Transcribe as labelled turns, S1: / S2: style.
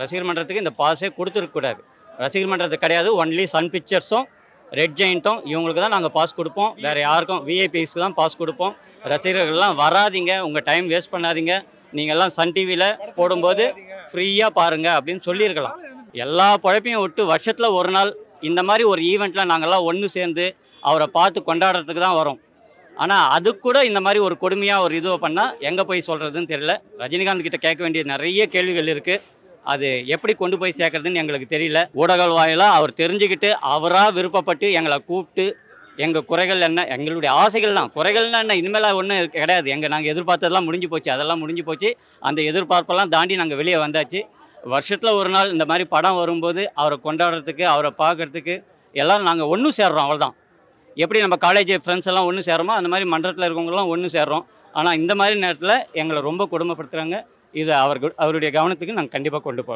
S1: ரசிகர் மன்றத்துக்கு இந்த பாஸே கொடுத்துருக்கக்கூடாது. ரசிகர் மன்றத்துக்கு கிடையாது. ஒன்லி சன் பிக்சர்ஸும், ரெட் ஜெயண்ட்டும் இவங்களுக்கு தான் நாங்கள் பாஸ் கொடுப்போம். வேறு யாருக்கும் விஐபிஸ்க்கு தான் பாஸ் கொடுப்போம். ரசிகர்கள்லாம் வராதீங்க, உங்கள் டைம் வேஸ்ட் பண்ணாதீங்க. நீங்கள்லாம் சன் டிவியில் போடும்போது ஃப்ரீயாக பாருங்கள் அப்படின்னு சொல்லியிருக்கலாம். எல்லா பழப்பையும் விட்டு வருஷத்தில் ஒரு நாள் இந்த மாதிரி ஒரு ஈவெண்ட்டில் நாங்கள்லாம் ஒன்று சேர்ந்து அவரை பார்த்து கொண்டாடுறதுக்கு தான் வரோம். ஆனால் அதுக்கு கூட இந்த மாதிரி ஒரு கொடுமையாக ஒரு இதுவை பண்ணால் எங்கே போய் சொல்கிறதுன்னு தெரியல. ரஜினிகாந்த் கிட்ட கேட்க வேண்டிய நிறைய கேள்விகள் இருக்குது. அது எப்படி கொண்டு போய் சேர்க்கறதுன்னு எங்களுக்கு தெரியல. ஊடகங்கள் வாயிலாக அவர் தெரிஞ்சுக்கிட்டு அவராக விருப்பப்பட்டு எங்களை கூப்பிட்டு எங்கள் குறைகள் என்ன, எங்களுடைய ஆசைகள் தான். குறைகள்னா என்ன, இனிமேல் ஒன்றும் கிடையாது. நாங்கள் எதிர்பார்த்ததெல்லாம் முடிஞ்சு போச்சு. அதெல்லாம் முடிஞ்சு போச்சு. அந்த எதிர்பார்ப்பெல்லாம் தாண்டி நாங்கள் வெளியே வந்தாச்சு. வருஷத்தில் ஒரு நாள் இந்த மாதிரி படம் வரும்போது அவரை கொண்டாடுறதுக்கு, அவரை பார்க்குறதுக்கு எல்லோரும் நாங்கள் ஒன்று சேர்றோம், அவ்வளோதான். எப்படி நம்ம காலேஜ் ஃப்ரெண்ட்ஸ் எல்லாம் ஒன்று சேர்றோமோ அந்த மாதிரி மன்றத்தில் இருக்கவங்களாம் ஒன்று சேர்றோம். ஆனால் இந்த மாதிரி நேரத்தில் எங்களை ரொம்ப கொடுமைப்படுத்துகிறாங்க. இது அவருடைய கவனத்துக்கு நாங்கள் கண்டிப்பாக கொண்டு போகிறோம்.